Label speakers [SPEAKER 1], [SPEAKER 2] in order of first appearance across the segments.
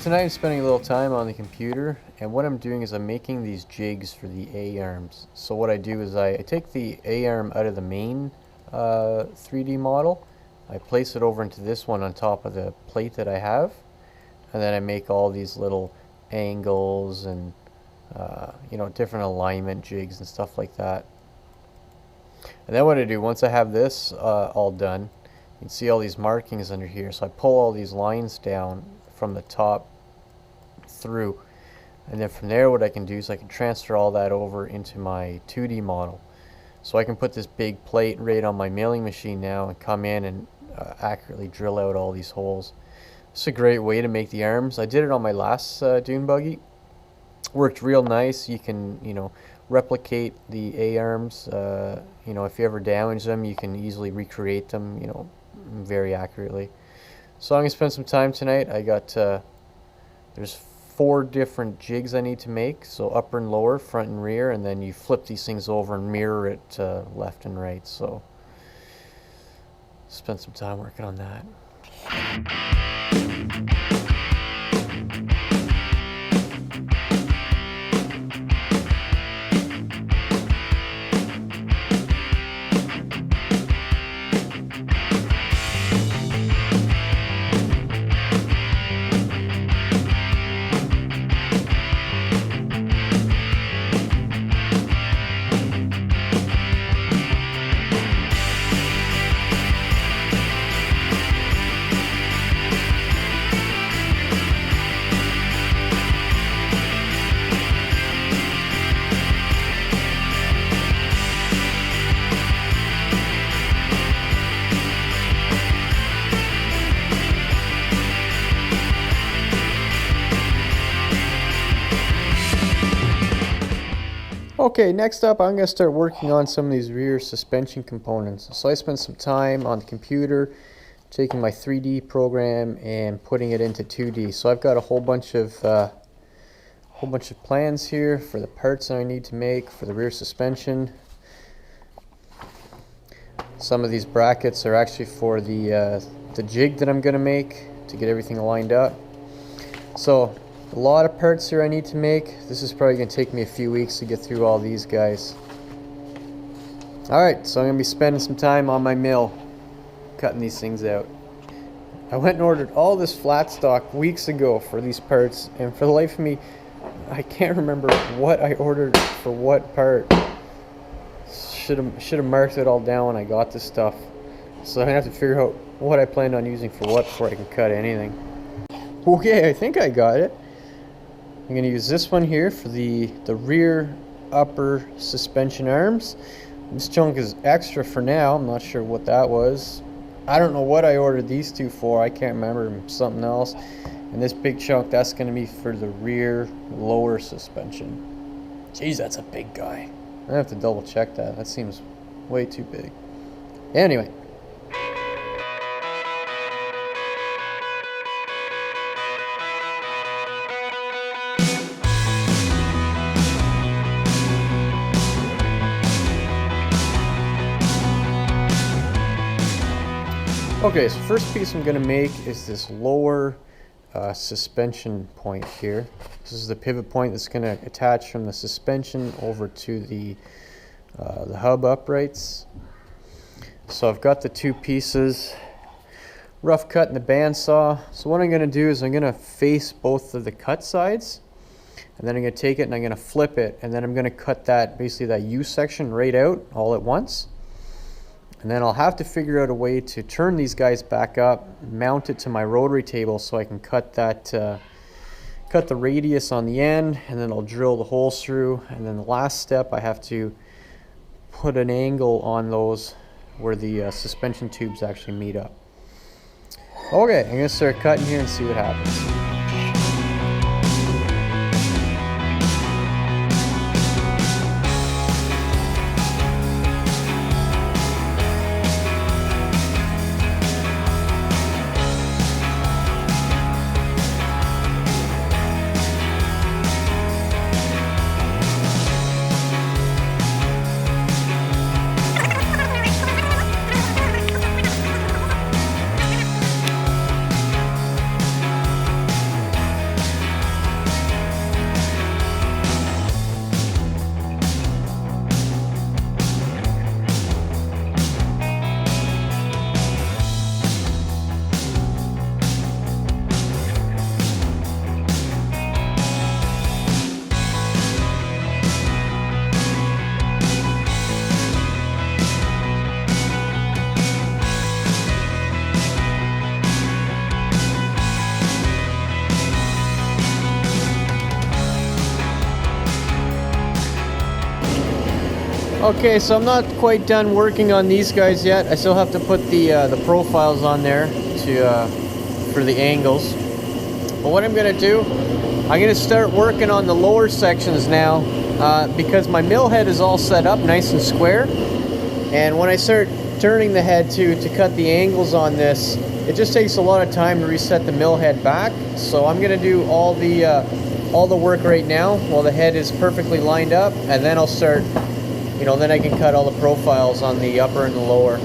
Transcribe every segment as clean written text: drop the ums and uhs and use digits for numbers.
[SPEAKER 1] tonight I'm spending a little time on the computer, and what I'm doing is I'm making these jigs for the A-arms. So what I do is I take the A-arm out of the main 3D model, I place it over into this one on top of the plate that I have, and then I make all these little angles and different alignment jigs and stuff like that. And then what I do, once I have this all done, you can see all these markings under here, so I pull all these lines down from the top through, and then from there what I can do is I can transfer all that over into my 2D model. So I can put this big plate right on my milling machine now and come in and accurately drill out all these holes. It's a great way to make the arms. I did it on my last dune buggy. Worked real nice. You can replicate the A-arms. If you ever damage them, you can easily recreate them very accurately. So I'm going to spend some time tonight. I got, there's 4 different jigs I need to make. So upper and lower, front and rear, and then you flip these things over and mirror it left and right. So spend some time working on that. Okay, next up I'm going to start working on some of these rear suspension components. So I spent some time on the computer taking my 3D program and putting it into 2D. So I've got a whole bunch of plans here for the parts that I need to make for the rear suspension. Some of these brackets are actually for the jig that I'm going to make to get everything lined up. So a lot of parts here I need to make. This is probably going to take me a few weeks to get through all these guys. Alright, so I'm going to be spending some time on my mill cutting these things out. I went and ordered all this flat stock weeks ago for these parts, and for the life of me I can't remember what I ordered for what part. Should have marked it all down when I got this stuff. So I'm going to have to figure out what I plan on using for what before I can cut anything. Okay, I think I got it. I'm going to use this one here for the rear upper suspension arms. This chunk is extra for now. I'm not sure what that was. I don't know what I ordered these two for. I can't remember. Something else. And this big chunk, that's going to be for the rear lower suspension. Jeez, that's a big guy. I have to double check that. That seems way too big. Anyway. Okay, so first piece I'm going to make is this lower suspension point here. This is the pivot point that's going to attach from the suspension over to the hub uprights. So I've got the 2 pieces rough cut in the bandsaw. So what I'm going to do is I'm going to face both of the cut sides, and then I'm going to take it and I'm going to flip it, and then I'm going to cut that, basically that U section right out all at once. And then I'll have to figure out a way to turn these guys back up, mount it to my rotary table so I can cut that, cut the radius on the end, and then I'll drill the holes through. And then the last step, I have to put an angle on those where the suspension tubes actually meet up. Okay, I'm gonna start cutting here and see what happens. Okay, so I'm not quite done working on these guys yet. I still have to put the profiles on there for the angles. But what I'm going to do, I'm going to start working on the lower sections now because my mill head is all set up nice and square. And when I start turning the head to cut the angles on this, it just takes a lot of time to reset the mill head back. So I'm going to do all the work right now while the head is perfectly lined up, and then I'll start, then I can cut all the profiles on the upper and the lower.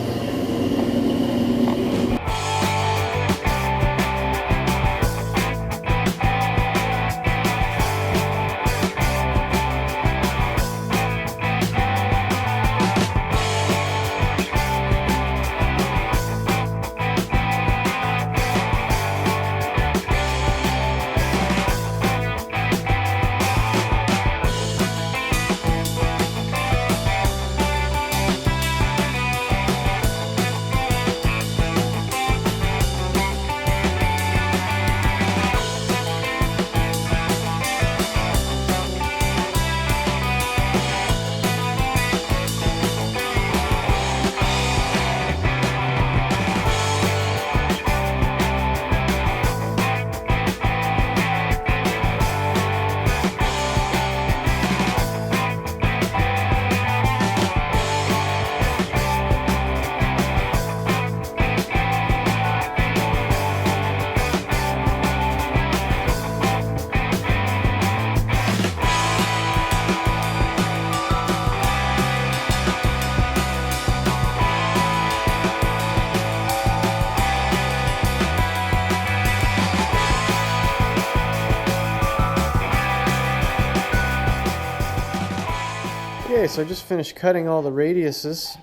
[SPEAKER 1] Okay, so I just finished cutting all the radiuses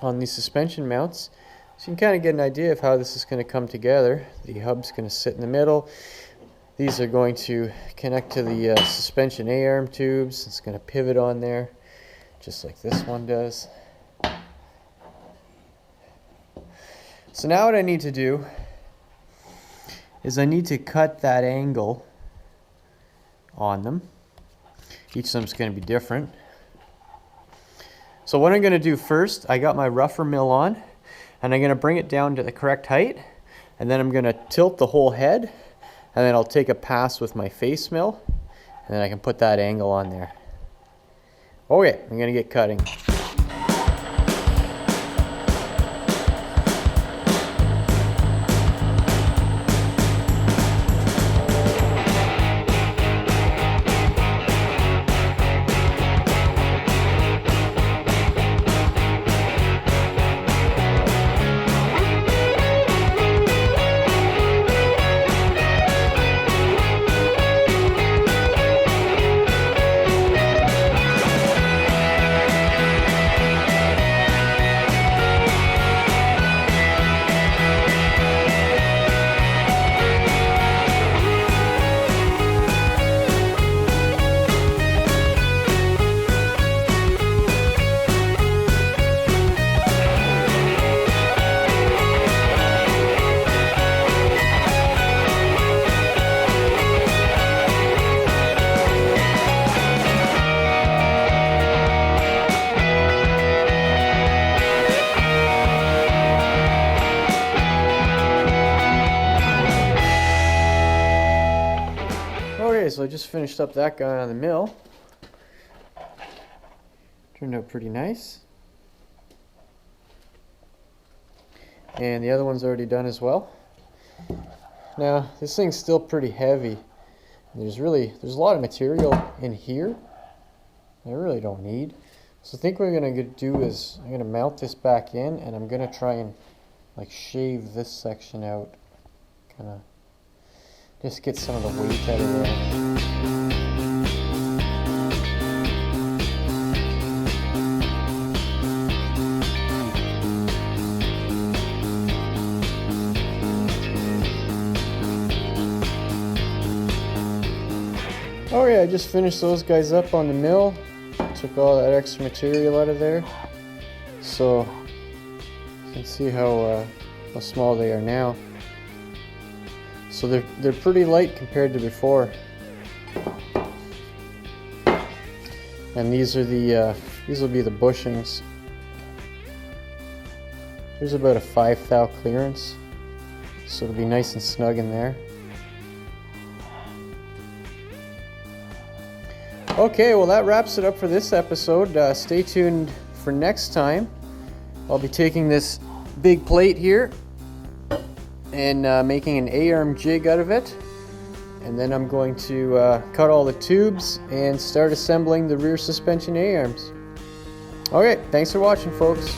[SPEAKER 1] on these suspension mounts. So you can kind of get an idea of how this is going to come together. The hub's going to sit in the middle. These are going to connect to the suspension A-arm tubes. It's going to pivot on there, just like this one does. So now what I need to do is I need to cut that angle on them. Each of them is going to be different. So what I'm going to do first, I got my rougher mill on, and I'm going to bring it down to the correct height, and then I'm going to tilt the whole head, and then I'll take a pass with my face mill, and then I can put that angle on there. Okay, I'm going to get cutting. Okay, so I just finished up that guy on the mill. Turned out pretty nice. And the other one's already done as well. Now, this thing's still pretty heavy. There's a lot of material in here I really don't need. So I think what I'm going to do is I'm going to mount this back in, and I'm going to try and like shave this section out. Kind of just get some of the weight out of there. Okay, I just finished those guys up on the mill. Took all that extra material out of there. So you can see how small they are now. So they're pretty light compared to before. And these are the These will be the bushings. There's about a 5 thou clearance, so it'll be nice and snug in there. Okay, well that wraps it up for this episode. Stay tuned for next time. I'll be taking this big plate here and making an A-arm jig out of it. And then I'm going to cut all the tubes and start assembling the rear suspension A-arms. Okay, thanks for watching, folks.